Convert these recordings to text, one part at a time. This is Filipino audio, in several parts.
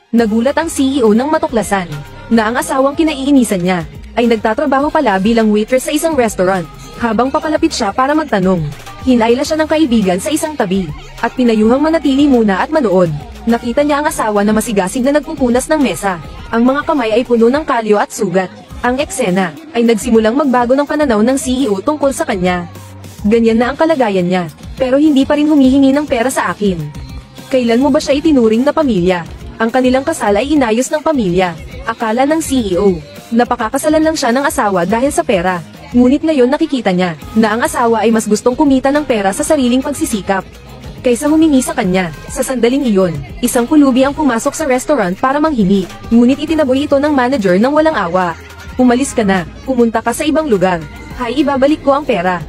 Nagulat ang CEO ng matuklasan na ang asawang kinaiinisan niya ay nagtatrabaho pala bilang waitress sa isang restaurant. Habang papalapit siya para magtanong, hinayla siya ng kaibigan sa isang tabi at pinayuhang manatili muna at manood. Nakita niya ang asawa na masigasig na nagpupunas ng mesa. Ang mga kamay ay puno ng kalyo at sugat. Ang eksena ay nagsimulang magbago ng pananaw ng CEO tungkol sa kanya. Ganyan na ang kalagayan niya, pero hindi pa rin humihingi ng pera sa akin. Kailan mo ba siya itinuring na pamilya? Ang kanilang kasal ay inayos ng pamilya. Akala ng CEO, napakakasalan lang siya ng asawa dahil sa pera. Ngunit ngayon nakikita niya na ang asawa ay mas gustong kumita ng pera sa sariling pagsisikap kaysa humingi sa kanya. Sa sandaling iyon, isang pulubi ang pumasok sa restaurant para manghingi. Ngunit itinaboy ito ng manager ng walang awa. Umalis ka na, pumunta ka sa ibang lugar. Hay, ibabalik ko ang pera.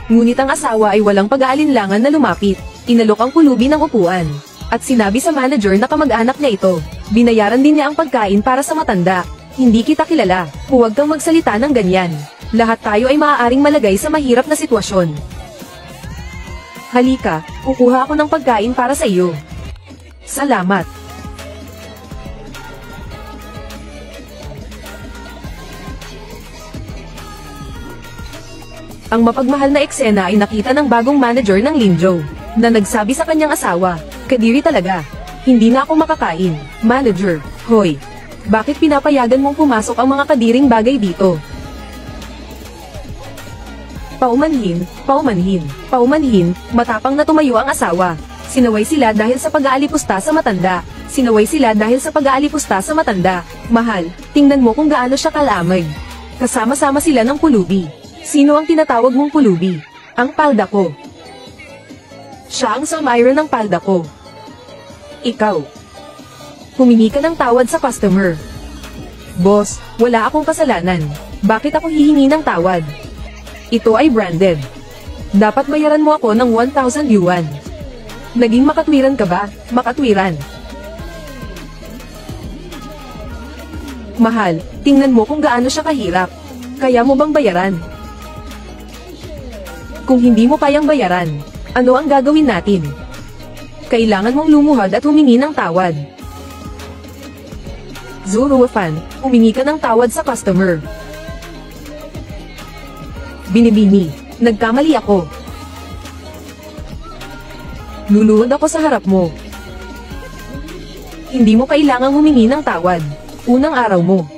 Ngunit ang asawa ay walang pag-aalinlangan na lumapit. Inalok ang pulubi ng upuan at sinabi sa manager na kamag-anak niya ito. Binayaran din niya ang pagkain para sa matanda. Hindi kita kilala, huwag kang magsalita ng ganyan. Lahat tayo ay maaaring malagay sa mahirap na sitwasyon. Halika, kukuha ako ng pagkain para sa iyo. Salamat. Ang mapagmahal na eksena ay nakita ng bagong manager ng Linjo, na nagsabi sa kanyang asawa, "Kadiri talaga. Hindi na ako makakain." Manager, hoy, bakit pinapayagan mong pumasok ang mga kadiring bagay dito? Paumanhin, matapang na tumayo ang asawa. Sinaway sila dahil sa pag-aalipusta sa matanda. Mahal, tingnan mo kung gaano siya kalamay. Kasama-sama sila ng pulubi. Sino ang tinatawag mong pulubi? Ang palda ko. Siya ang sumayro ng palda ko. Ikaw. Humingi ka ng tawad sa customer. Boss, wala akong kasalanan. Bakit ako hihingi ng tawad? Ito ay branded. Dapat bayaran mo ako ng 1,000 yuan. Naging makatwiran ka ba? Makatwiran. Mahal, tingnan mo kung gaano siya kahirap. Kaya mo bang bayaran? Kung hindi mo kayang bayaran, ano ang gagawin natin? Kailangan mong lumuhad at humingi ng tawad. Zuruofan, humingi ka ng tawad sa customer. Binibini, nagkamali ako. Luluhod ako sa harap mo. Hindi mo kailangang humingi ng tawad. Unang araw mo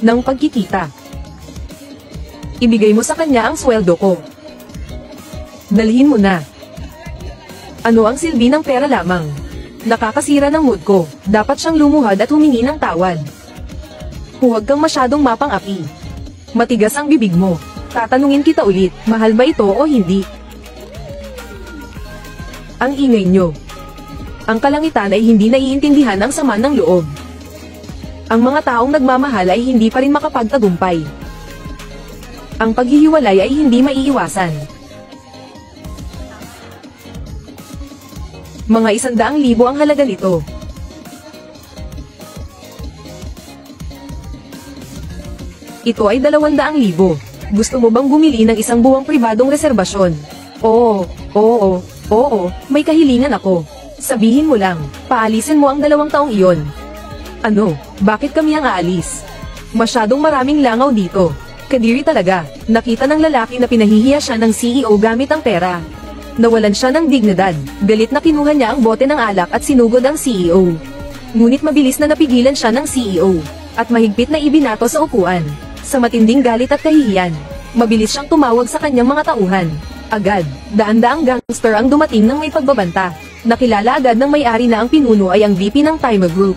ng pagkikita. Ibigay mo sa kanya ang sweldo ko. Dalhin mo na. Ano ang silbi ng pera lamang? Nakakasira ng mood ko. Dapat siyang lumuhad at humingi ng tawad. Huwag kang masyadong mapang-api. Matigas ang bibig mo. Tatanungin kita ulit, mahal ba ito o hindi? Ang ingay nyo. Ang kalangitan ay hindi naiintindihan ang sama ng loob. Ang mga taong nagmamahal ay hindi pa rin makapagtagumpay. Ang paghihiwalay ay hindi maiiwasan. Mga 100,000 ang halaga nito. Ito ay 200,000. Gusto mo bang bumili ng isang buwang pribadong reserbasyon? Oo, may kahilingan ako. Sabihin mo lang, paalisin mo ang 2 taong iyon. Ano, bakit kami ang aalis? Masyadong maraming langaw dito. Kadiri talaga. Nakita ng lalaki na pinahihiya siya ng CEO gamit ang pera. Nawalan siya ng dignidad. Galit na kinuha niya ang bote ng alak at sinugod ang CEO. Ngunit mabilis na napigilan siya ng CEO. At mahigpit na ibinato sa upuan. Sa matinding galit at kahihiyan, mabilis siyang tumawag sa kanyang mga tauhan. Agad, daan-daang gangster ang dumating ng may pagbabanta. Nakilala agad ng may-ari na ang pinuno ay ang VP ng Timer Group.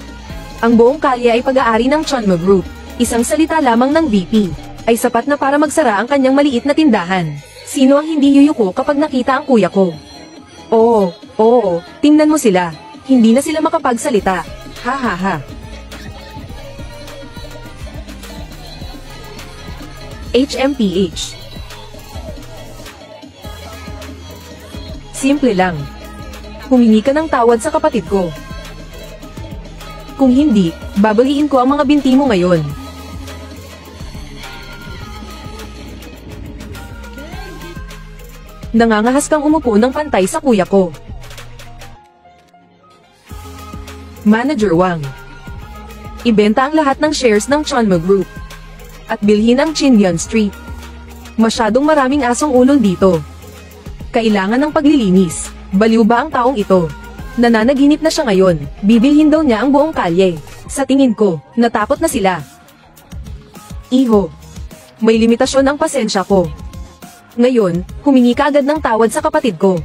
Ang buong kalye ay pag-aari ng Chunma Group. Isang salita lamang ng VP ay sapat na para magsara ang kanyang maliit na tindahan. Sino ang hindi yuyuko kapag nakita ang kuya ko? Oo, tingnan mo sila. Hindi na sila makapagsalita. Ha ha ha. HMPH. Simple lang. Humingi ka ng tawad sa kapatid ko. Kung hindi, babaliin ko ang mga binti mo ngayon. Nangangahas kang umupo ng pantay sa kuya ko. Manager Wang. Ibenta ang lahat ng shares ng Chunma Group. At bilhin ang Chinyan Street. Masyadong maraming asong ulol dito. Kailangan ng paglilinis. Baliw ba ang taong ito? Nananaginip na siya ngayon. Bibilhin daw niya ang buong kalye. Sa tingin ko, natakot na sila. Iho. May limitasyon ang pasensya ko. Ngayon, humingi ka agad ng tawad sa kapatid ko.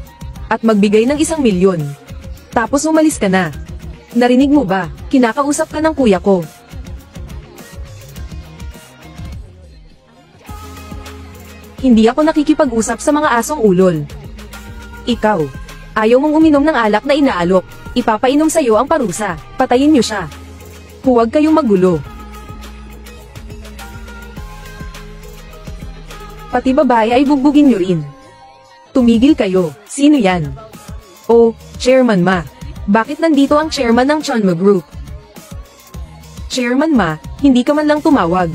At magbigay ng 1 milyon. Tapos umalis ka na. Narinig mo ba? Kinakausap ka ng kuya ko. Hindi ako nakikipag-usap sa mga asong ulol. Ikaw. Ayaw mong uminom ng alak na inaalok. Ipapainom sa'yo ang parusa. Patayin niyo siya. Huwag kayong magulo. Pati babae ay bugbugin niyo rin. Tumigil kayo. Sino yan? Oh, Chairman Ma. Bakit nandito ang chairman ng Chunma Group? Chairman Ma, hindi ka man lang tumawag.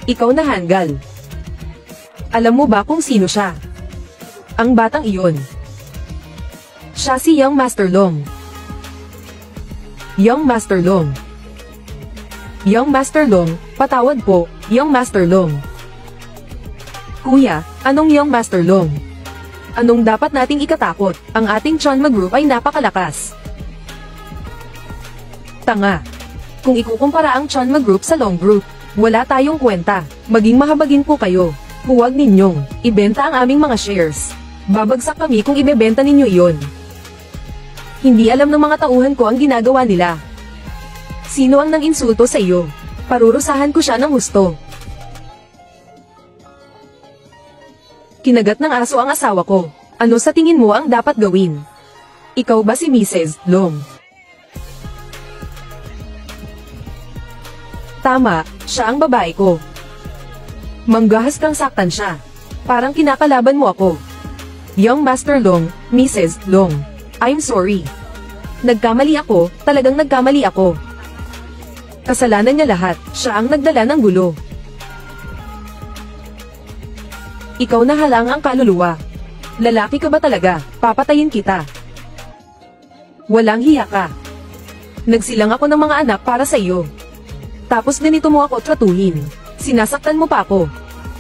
Ikaw na hanggal. Alam mo ba kung sino siya? Ang batang iyon. Siya si Young Master Long. Young Master Long. Young Master Long, patawad po, Young Master Long. Kuya, anong Young Master Long? Anong dapat nating ikatakot? Ang ating Chunma Group ay napakalakas. Tanga. Kung ikukumpara ang Chunma Group sa Long Group, wala tayong kwenta. Maging mahabagin po kayo. Huwag ninyong ibenta ang aming mga shares. Babagsak kami kung ibebenta ninyo iyon. Hindi alam ng mga tauhan ko ang ginagawa nila. Sino ang nang-insulto sa iyo? Parurusahan ko siya ng husto. Kinagat ng aso ang asawa ko. Ano sa tingin mo ang dapat gawin? Ikaw ba si Mrs. Long? Tama, siya ang babae ko. Manggahas kang saktan siya. Parang kinakalaban mo ako. Young Master Long, Mrs. Long. I'm sorry. Nagkamali ako, talagang nagkamali ako. Kasalanan niya lahat, siya ang nagdala ng gulo. Ikaw na halang ang kaluluwa. Lalaki ka ba talaga? Papatayin kita. Walang hiya ka. Nagsilang ako ng mga anak para sa iyo. Tapos ganito mo ako tratuhin. Sinasaktan mo pa ako.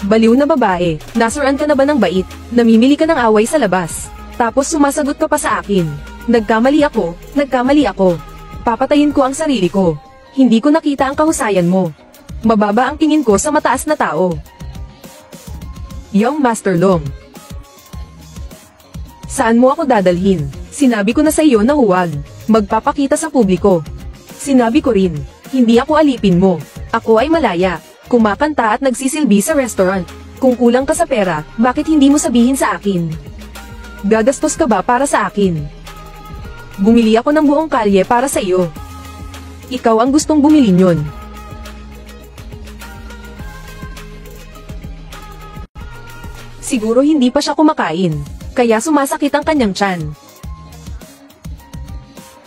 Baliw na babae, nasuran ka na ba ng bait? Namimili ka ng away sa labas. Tapos sumasagot ka pa sa akin. Nagkamali ako, nagkamali ako. Papatayin ko ang sarili ko. Hindi ko nakita ang kahusayan mo. Mababa ang tingin ko sa mataas na tao. Young Master Long. Saan mo ako dadalhin? Sinabi ko na sa iyo na huwag magpapakita sa publiko. Sinabi ko rin, hindi ako alipin mo. Ako ay malaya. Kumakanta at nagsisilbi sa restaurant. Kung kulang ka sa pera, bakit hindi mo sabihin sa akin? Gagastos ka ba para sa akin? Bumili ako ng buong kalye para sa iyo. Ikaw ang gustong bumili nyon. Siguro hindi pa siya kumakain, kaya sumasakit ang kanyang tiyan.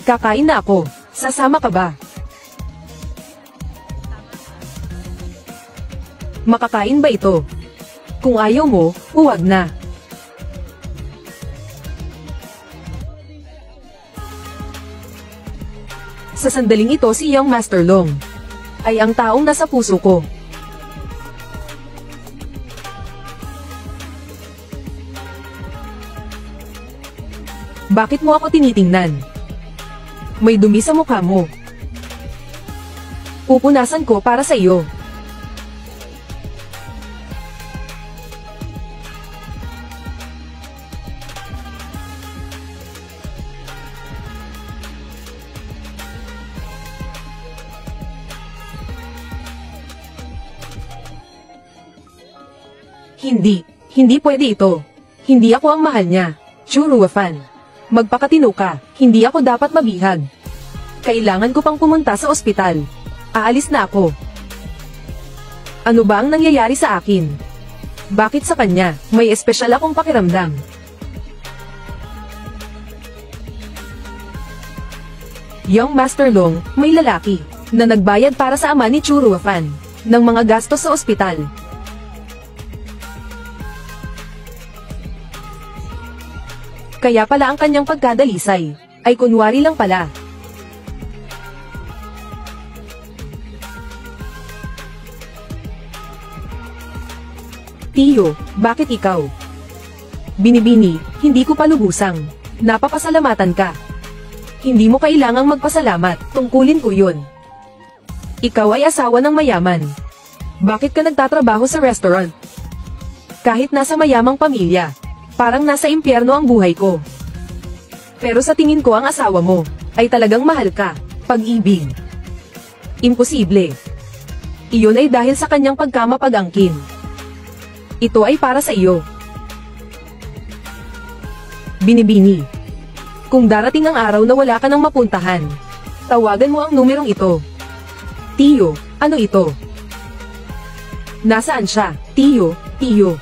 Kakain na ako. Sasama ka ba? Makakain ba ito? Kung ayaw mo, huwag na. Sa sandaling ito si Young Master Long ay ang taong nasa puso ko. Bakit mo ako tinitingnan? May dumi sa mukha mo. Pupunasan ko para sa iyo. Hindi pwede ito. Hindi ako ang mahal niya. Churuafan. Magpakatino ka, hindi ako dapat mabihag. Kailangan ko pang pumunta sa ospital. Aalis na ako. Ano ba ang nangyayari sa akin? Bakit sa kanya, may espesyal akong pakiramdam? Young Master Long, may lalaki, na nagbayad para sa ama ni Churuafan, ng mga gastos sa ospital. Kaya pala ang kanyang pagkadalisay, ay kunwari lang pala. Tiyo, bakit ikaw? Binibini, hindi ko palubusang. Napapasalamatan ka. Hindi mo kailangang magpasalamat, tungkulin ko yun. Ikaw ay asawa ng mayaman. Bakit ka nagtatrabaho sa restaurant? Kahit nasa mayamang pamilya, parang nasa impyerno ang buhay ko. Pero sa tingin ko ang asawa mo, ay talagang mahal ka, pag-ibig. Imposible. Iyon ay dahil sa kanyang pagkamapag-angkin. Ito ay para sa iyo. Binibini. Kung darating ang araw na wala ka nang mapuntahan, tawagan mo ang numerong ito. Tiyo, ano ito? Nasaan siya? Tiyo, Tiyo.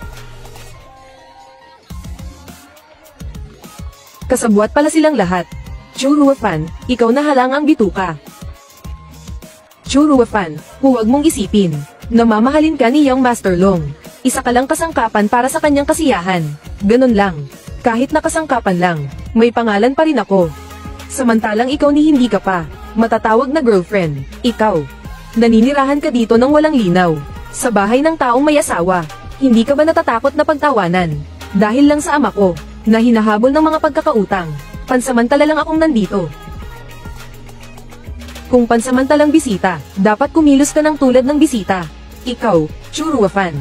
Kasabwat pala silang lahat. Churuafan, ikaw na halang ang bituka. Churuafan, huwag mong isipin. Namamahalin ka ni Young Master Long. Isa ka lang kasangkapan para sa kanyang kasiyahan. Ganun lang. Kahit nakasangkapan lang, may pangalan pa rin ako. Samantalang ikaw ni hindi ka pa matatawag na girlfriend. Ikaw. Naninirahan ka dito ng walang linaw. Sa bahay ng taong may asawa. Hindi ka ba natatakot na pagtawanan? Dahil lang sa ama ko, na hinahabol ng mga pagkakautang. Pansamantala lang akong nandito. Kung pansamantalang bisita, dapat kumilos ka ng tulad ng bisita. Ikaw, Churuafan.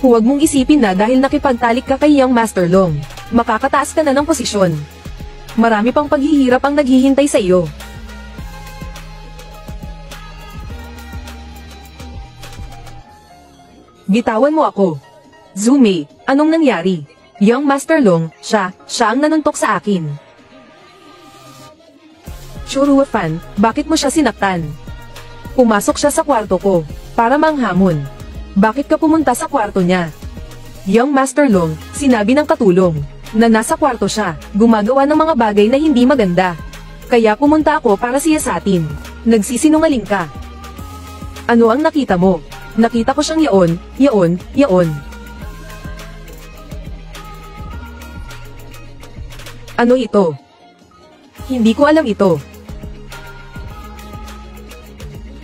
Huwag mong isipin na dahil nakipagtalik ka kay Young Master Long, makakataas ka na ng posisyon. Marami pang paghihirap ang naghihintay sa iyo. Bitawan mo ako. Zume, anong nangyari? Young Master Long, siya ang nanuntok sa akin. Churuafan, bakit mo siya sinaktan? Pumasok siya sa kwarto ko, para manghamon. Bakit ka pumunta sa kwarto niya? Young Master Long, sinabi ng katulong, na nasa kwarto siya, gumagawa ng mga bagay na hindi maganda. Kaya pumunta ako para siyasatin. Nagsisinungaling ka. Ano ang nakita mo? Nakita ko siyang yaon. Ano ito? Hindi ko alam ito.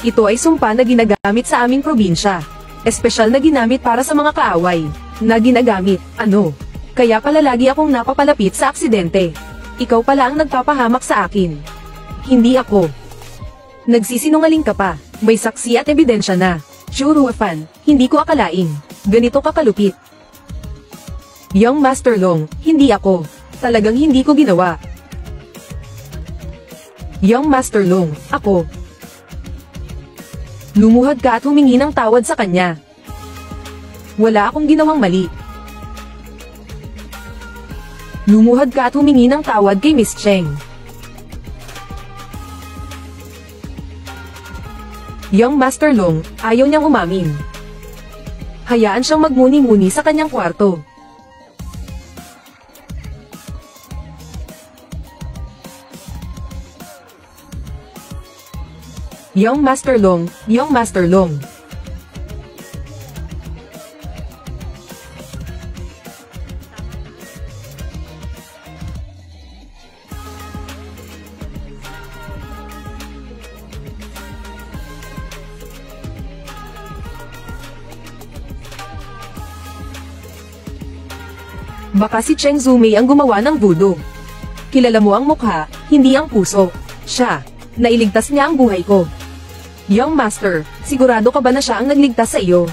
Ito ay sumpa na ginagamit sa aming probinsya. Espesyal na ginamit para sa mga kaaway. Na ginagamit, ano? Kaya pala lagi akong napapalapit sa aksidente. Ikaw pala ang nagpapahamak sa akin. Hindi ako. Nagsisinungaling ka pa. May saksi at ebidensya na. Churuafan, hindi ko akalaing ganito kakalupit. Young Master Long, hindi ako. Talagang hindi ko ginawa. Young Master Long, ako. Lumuhad ka at humingi ng tawad sa kanya. Wala akong ginawang mali. Lumuhad ka at humingi ng tawad kay Miss Cheng. Young Master Long, ayaw niyang umamin. Hayaan siyang magmuni-muni sa kanyang kwarto. Young Master Long, Young Master Long. Baka si Cheng Zume ang gumawa ng voodoo. Kilala mo ang mukha, hindi ang puso. Siya, nailigtas niya ang buhay ko. Young Master, sigurado ka ba na siya ang nagligtas sa iyo?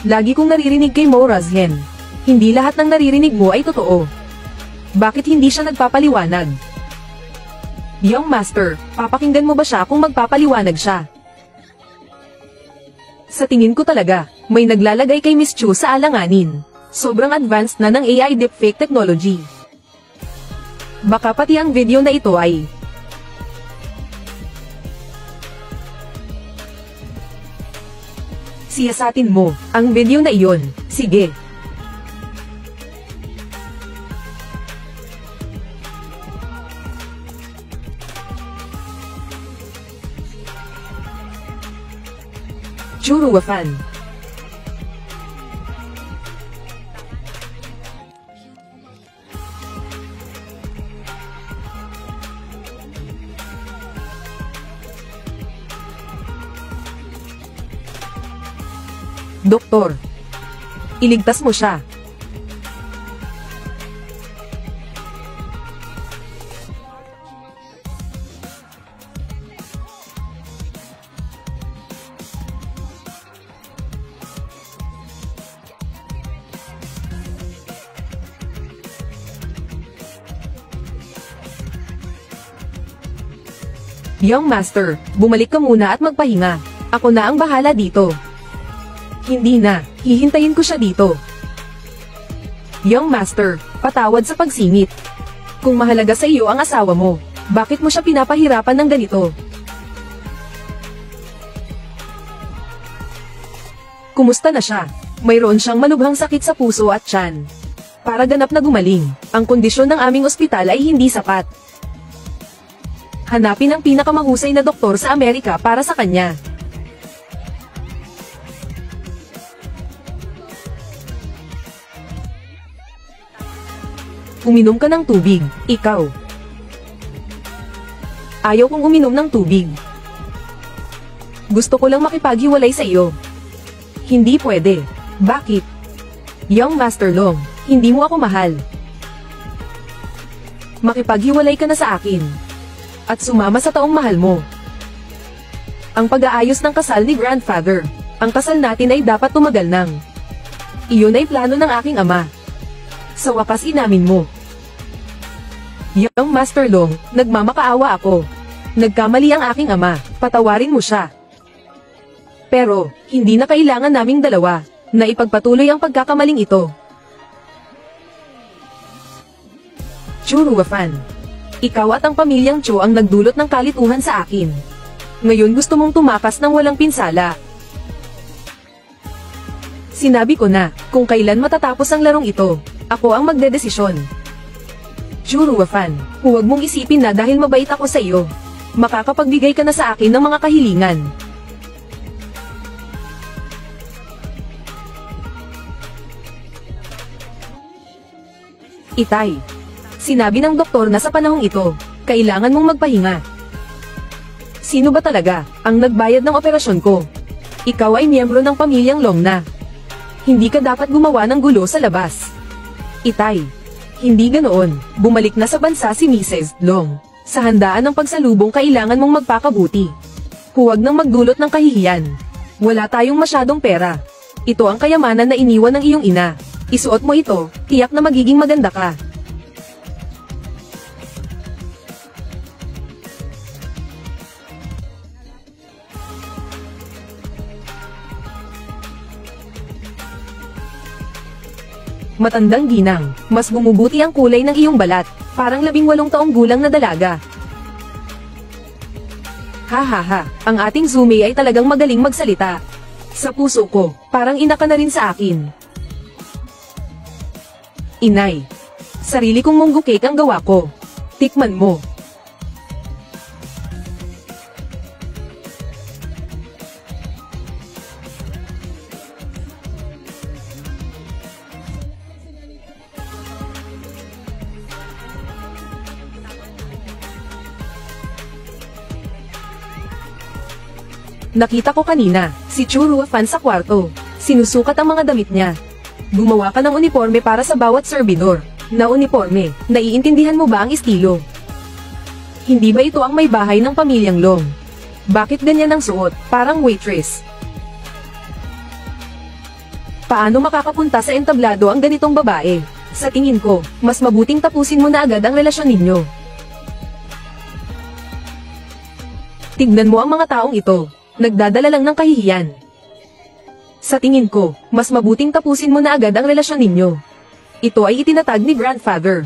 Lagi kong naririnig kay Mo Razhen. Hindi lahat ng naririnig mo ay totoo. Bakit hindi siya nagpapaliwanag? Young Master, papakinggan mo ba siya kung magpapaliwanag siya? Sa tingin ko talaga, may naglalagay kay Miss Chu sa alanganin. Sobrang advanced na ng AI deepfake technology. Baka pati ang video na ito ay siyasatin mo ang video na iyon. Sige. Churuafan. Doktor. Iligtas mo siya. Young Master, bumalik ka muna at magpahinga. Ako na ang bahala dito. Hindi na, hihintayin ko siya dito. Young Master, patawad sa pagsingit. Kung mahalaga sa iyo ang asawa mo, bakit mo siya pinapahirapan ng ganito? Kumusta na siya? Mayroon siyang malubhang sakit sa puso at tiyan. Para ganap na gumaling, ang kondisyon ng aming ospital ay hindi sapat. Hanapin ang pinakamahusay na doktor sa Amerika para sa kanya. Uminom ka ng tubig, ikaw. Ayaw kong uminom ng tubig. Gusto ko lang makipaghiwalay sa iyo. Hindi pwede. Bakit? Young Master Long, hindi mo ako mahal. Makipaghiwalay ka na sa akin. At sumama sa taong mahal mo. Ang pag-aayos ng kasal ni Grandfather. Ang kasal natin ay dapat tumagal ng. Iyon ay plano ng aking ama. Sa wakas inamin mo. Young Master Long, nagmamakaawa ako. Nagkamali ang aking ama, patawarin mo siya. Pero, hindi na kailangan naming dalawa, na ipagpatuloy ang pagkakamaling ito. Chu Ruofan. Ikaw at ang pamilyang Cho ang nagdulot ng kalituhan sa akin. Ngayon gusto mong tumakas ng walang pinsala. Sinabi ko na, kung kailan matatapos ang larong ito, ako ang magdedesisyon. Chu Ruofan, huwag mong isipin na dahil mabait ako sa iyo, makakapagbigay ka na sa akin ng mga kahilingan. Itay. Sinabi ng doktor na sa panahong ito, kailangan mong magpahinga. Sino ba talaga ang nagbayad ng operasyon ko? Ikaw ay miyembro ng pamilyang Long na. Hindi ka dapat gumawa ng gulo sa labas. Itay. Hindi ganoon, bumalik na sa bansa si Mrs. Long. Sa handaan ng pagsalubong kailangan mong magpakabuti. Huwag nang magdulot ng kahihiyan. Wala tayong masyadong pera. Ito ang kayamanan na iniwan ng iyong ina. Isuot mo ito, tiyak na magiging maganda ka. Matandang ginang, mas bumubuti ang kulay ng iyong balat, parang 18 taong gulang na dalaga. Ha, ang ating Zume ay talagang magaling magsalita. Sa puso ko, parang ina ka na rin sa akin. Inay. Sarili kong munggo cake ang gawa ko. Tikman mo. Nakita ko kanina, si Chu Ruofan sa kwarto. Sinusukat ang mga damit niya. Gumawa ka ng uniforme para sa bawat serbidor. Na uniforme, naiintindihan mo ba ang estilo? Hindi ba ito ang may bahay ng pamilyang Long? Bakit ganyan ang suot, parang waitress? Paano makakapunta sa entablado ang ganitong babae? Sa tingin ko, mas mabuting tapusin mo na agad ang relasyon ninyo. Tignan mo ang mga taong ito. Nagdadala lang ng kahihiyan. Sa tingin ko, mas mabuting tapusin mo na agad ang relasyon ninyo. Ito ay itinatag ni Grandfather.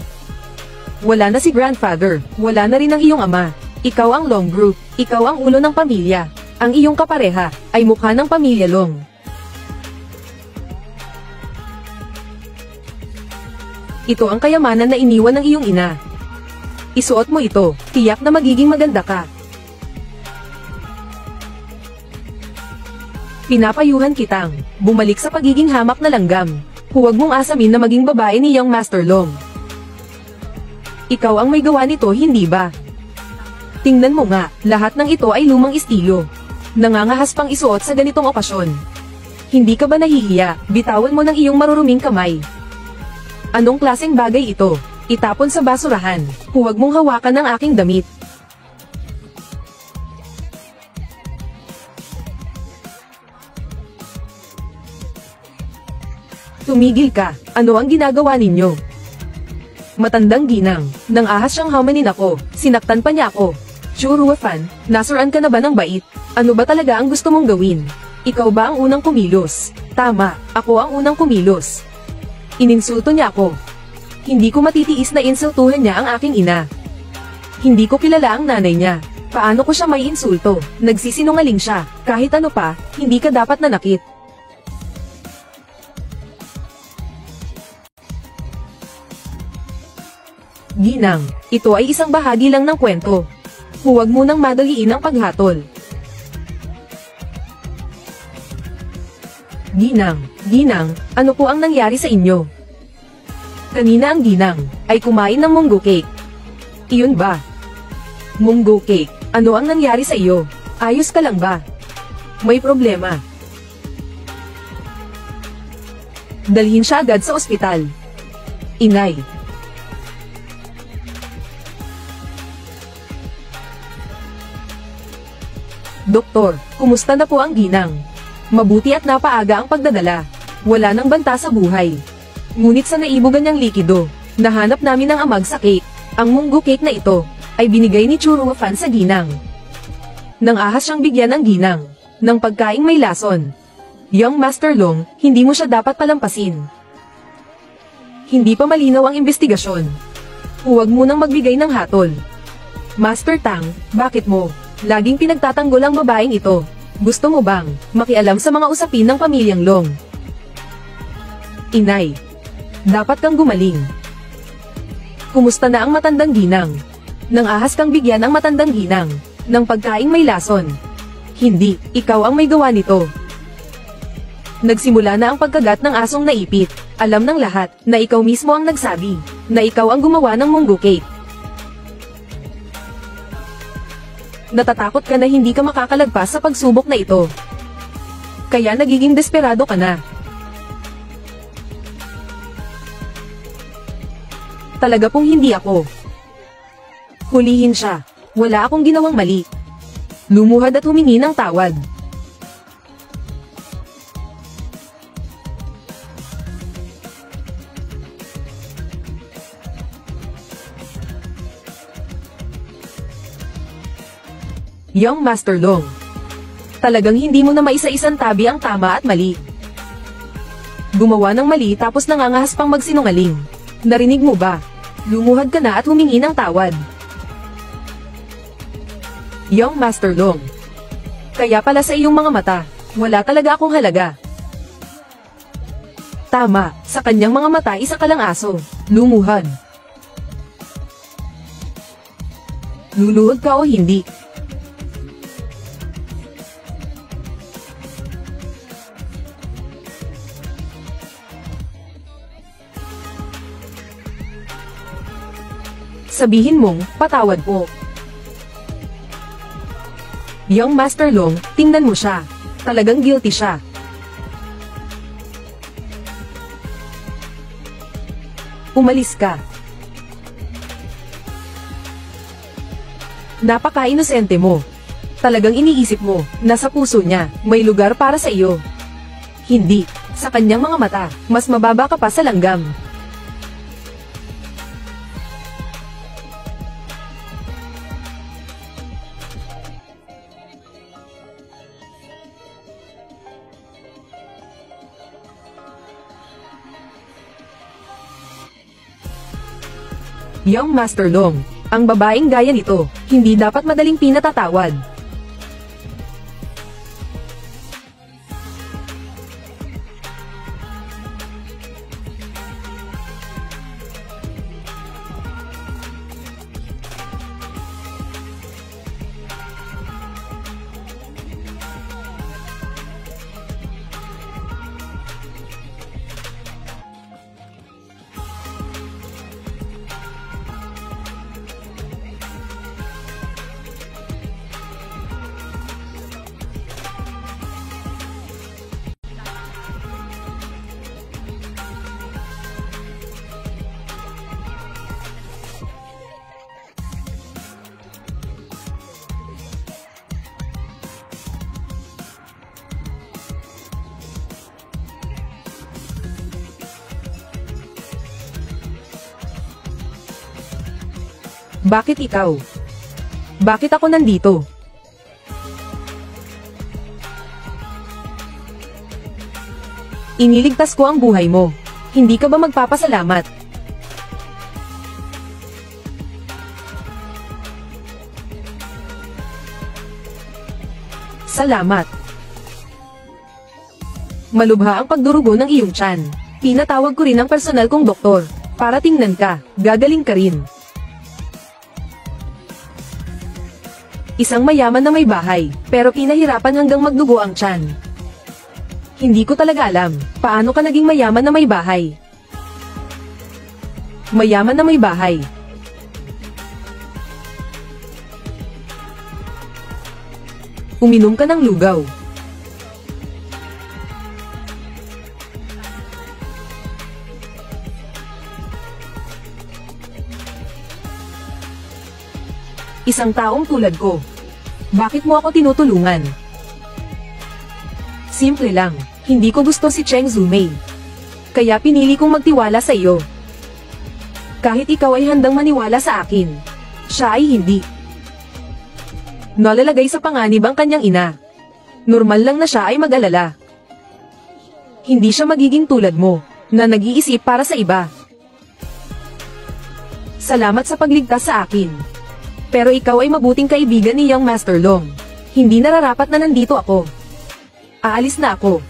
Wala na si Grandfather, wala na rin ang iyong ama. Ikaw ang Long Group, ikaw ang ulo ng pamilya. Ang iyong kapareha, ay mukha ng pamilya Long. Ito ang kayamanan na iniwan ng iyong ina. Isuot mo ito, tiyak na magiging maganda ka. Pinapayuhan kitang bumalik sa pagiging hamak na langgam. Huwag mong asamin na maging babae ni Young Master Long. Ikaw ang may gawa nito, hindi ba? Tingnan mo nga, lahat ng ito ay lumang estilo. Nangangahas pang isuot sa ganitong okasyon. Hindi ka ba nahihiya? Bitawan mo ng iyong maruruming kamay. Anong klaseng bagay ito? Itapon sa basurahan. Huwag mong hawakan ang aking damit. Tumigil ka. Ano ang ginagawa ninyo? Matandang ginang. Nang ahas siyang hamanin ako. Sinaktan pa niya ako. Churuafan, nasuran ka na ba ng bait? Ano ba talaga ang gusto mong gawin? Ikaw ba ang unang kumilos? Tama, ako ang unang kumilos. Ininsulto niya ako. Hindi ko matitiis na insultuhan niya ang aking ina. Hindi ko kilala ang nanay niya. Paano ko siya may insulto? Nagsisinungaling siya. Kahit ano pa, hindi ka dapat nanakit. Ginang, ito ay isang bahagi lang ng kwento. Huwag mo nang madaliin ang paghatol. Ginang, ano po ang nangyari sa inyo? Kanina ang ginang ay kumain ng munggo cake. Iyon ba? Munggo cake, ano ang nangyari sa iyo? Ayos ka lang ba? May problema. Dalhin siya agad sa ospital. Inay. Doktor, kumusta na po ang ginang? Mabuti at napaaga ang pagdadala. Wala nang banta sa buhay. Ngunit sa naibugan niyang likido, nahanap namin ang amag sa cake. Ang munggo cake na ito, ay binigay ni Churuafan sa ginang. Nang ahas siyang bigyan ng ginang, ng pagkaing may lason. Young Master Long, hindi mo siya dapat palampasin. Hindi pa malinaw ang investigasyon. Huwag mo nang magbigay ng hatol. Master Tang, bakit mo? Laging pinagtatanggol ang babaeng ito. Gusto mo bang makialam sa mga usapin ng pamilyang Long? Inay, dapat kang gumaling. Kumusta na ang matandang ginang? Nang ahas kang bigyan ang matandang ginang ng pagkaing may lason. Hindi, ikaw ang may gawa nito. Nagsimula na ang pagkagat ng asong naipit. Alam ng lahat na ikaw mismo ang nagsabi na ikaw ang gumawa ng munggo cake. Natatakot ka na hindi ka makakalagpas sa pagsubok na ito. Kaya nagiging desperado ka na. Talaga pong hindi ako. Hulihin siya. Wala akong ginawang mali. Lumuhad at humingi ng tawad. Young Master Long, talagang hindi mo na maisa-isang tabi ang tama at mali. Gumawa ng mali tapos nangangahas pang magsinungaling. Narinig mo ba? Lumuhad ka na at humingi ng tawad. Young Master Long, kaya pala sa iyong mga mata, wala talaga akong halaga. Tama, sa kanyang mga mata isa ka lang aso. Lumuhad. Luluhod ka o hindi? Sabihin mong, patawad po. Young Master Long, tingnan mo siya. Talagang guilty siya. Umalis ka. Napaka-inosente mo. Talagang iniisip mo, nasa puso niya, may lugar para sa iyo. Hindi, sa kanyang mga mata, mas mababa ka pa sa langgam. Young Master Long, ang babaeng gaya nito, hindi dapat madaling pinatatawad. Bakit ikaw? Bakit ako nandito? Iniligtas ko ang buhay mo. Hindi ka ba magpapasalamat? Salamat. Malubha ang pagdurugo ng iyong tiyan. Pinatawag ko rin ang personal kong doktor. Para tingnan ka, gagaling ka rin. Isang mayaman na may bahay, pero pinahirapan hanggang magdugo ang tiyan. Hindi ko talaga alam, paano ka naging mayaman na may bahay? Mayaman na may bahay. Uminom ka ng lugaw. Isang taong tulad ko. Bakit mo ako tinutulungan? Simple lang, hindi ko gusto si Cheng Zumei. Kaya pinili kong magtiwala sa iyo. Kahit ikaw ay handang maniwala sa akin, siya ay hindi. Nalalagay sa panganib ang kanyang ina. Normal lang na siya ay mag-alala. Hindi siya magiging tulad mo, na nag-iisip para sa iba. Salamat sa pagligtas sa akin. Pero ikaw ay mabuting kaibigan ni Young Master Long. Hindi nararapat na nandito ako. Aalis na ako.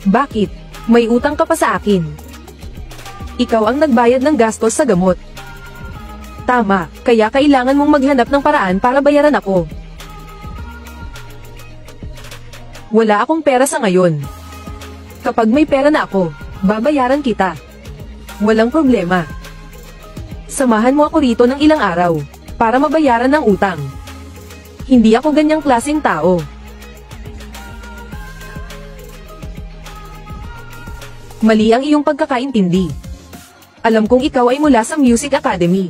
Bakit? May utang ka pa sa akin. Ikaw ang nagbayad ng gastos sa gamot. Tama, kaya kailangan mong maghanap ng paraan para bayaran ako. Wala akong pera sa ngayon. Kapag may pera na ako, babayaran kita. Walang problema. Samahan mo ako rito ng ilang araw, para mabayaran ng utang. Hindi ako ganyang klaseng tao. Mali ang iyong pagkakaintindi. Alam kong ikaw ay mula sa Music Academy.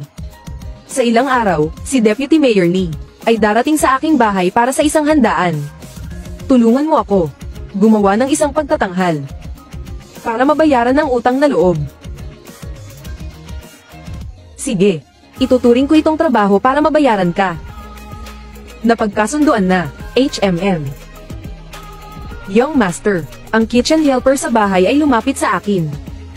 Sa ilang araw, si Deputy Mayor Lee ay darating sa aking bahay para sa isang handaan. Tulungan mo ako gumawa ng isang pagtatanghal para mabayaran ng utang na loob. Sige, ituturing ko itong trabaho para mabayaran ka. Napagkasunduan na, HMM. Young Master, ang kitchen helper sa bahay ay lumapit sa akin.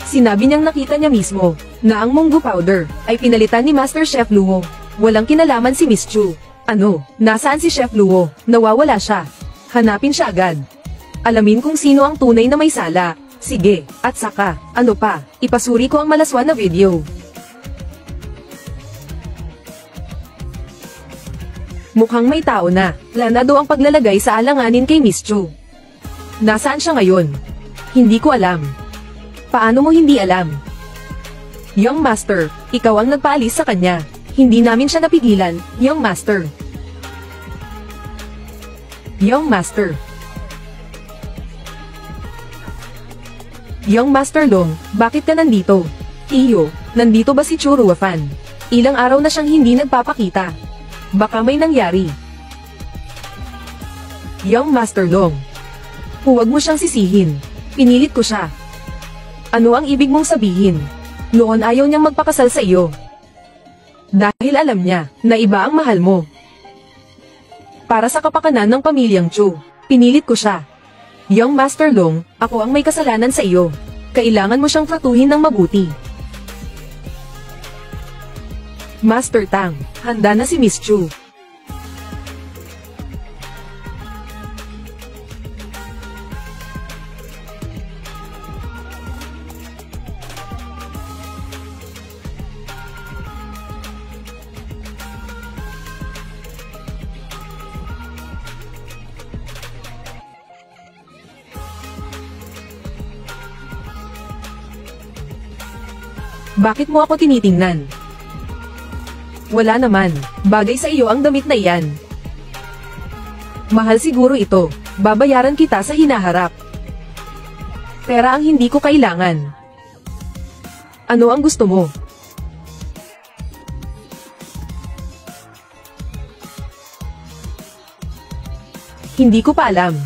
Sinabi niyang nakita niya mismo, na ang munggo powder, ay pinalitan ni Master Chef Luo. Walang kinalaman si Miss Chu. Ano, nasaan si Chef Luo? Nawawala siya. Hanapin siya agad. Alamin kung sino ang tunay na may sala. Sige, at saka, ano pa, ipasuri ko ang malaswan na video. Mukhang may tao na, planado ang paglalagay sa alanganin kay Miss Chu. Nasaan siya ngayon? Hindi ko alam. Paano mo hindi alam? Young Master, ikaw ang nagpaalis sa kanya. Hindi namin siya napigilan, Young Master. Young Master. Young Master Long, bakit ka nandito? Iyo, nandito ba si Chu Ruofan? Ilang araw na siyang hindi nagpapakita. Baka may nangyari. Young Master Long. Huwag mo siyang sisihin. Pinilit ko siya. Ano ang ibig mong sabihin? Noon ayaw niyang magpakasal sa iyo. Dahil alam niya, na iba ang mahal mo. Para sa kapakanan ng pamilyang Chu, pinilit ko siya. Young Master Long, ako ang may kasalanan sa iyo. Kailangan mo siyang tratuhin ng mabuti. Master Tang, handa na si Miss Chu. Bakit mo ako tinitingnan? Wala naman, bagay sa iyo ang damit na iyan. Mahal siguro ito, babayaran kita sa hinaharap. Pera ang hindi ko kailangan. Ano ang gusto mo? Hindi ko pa alam.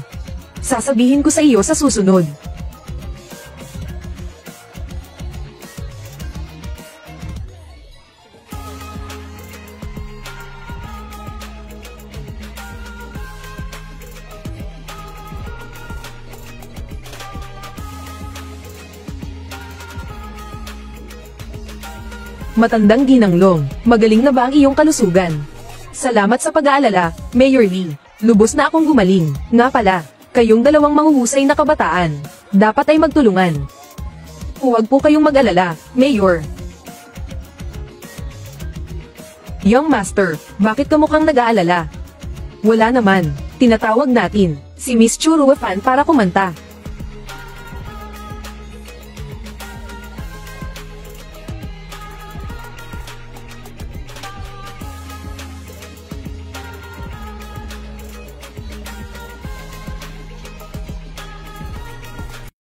Sasabihin ko sa iyo sa susunod. Matandang ginanglong, magaling na ba ang iyong kalusugan? Salamat sa pag-aalala, Mayor Lee. Lubos na akong gumaling. Nga pala, kayong dalawang mahuhusay na kabataan, dapat ay magtulungan. Huwag po kayong mag-alala, Mayor. Young Master, bakit ka mukhang nag-aalala? Wala naman, tinatawag natin si Miss Churuefan para kumanta.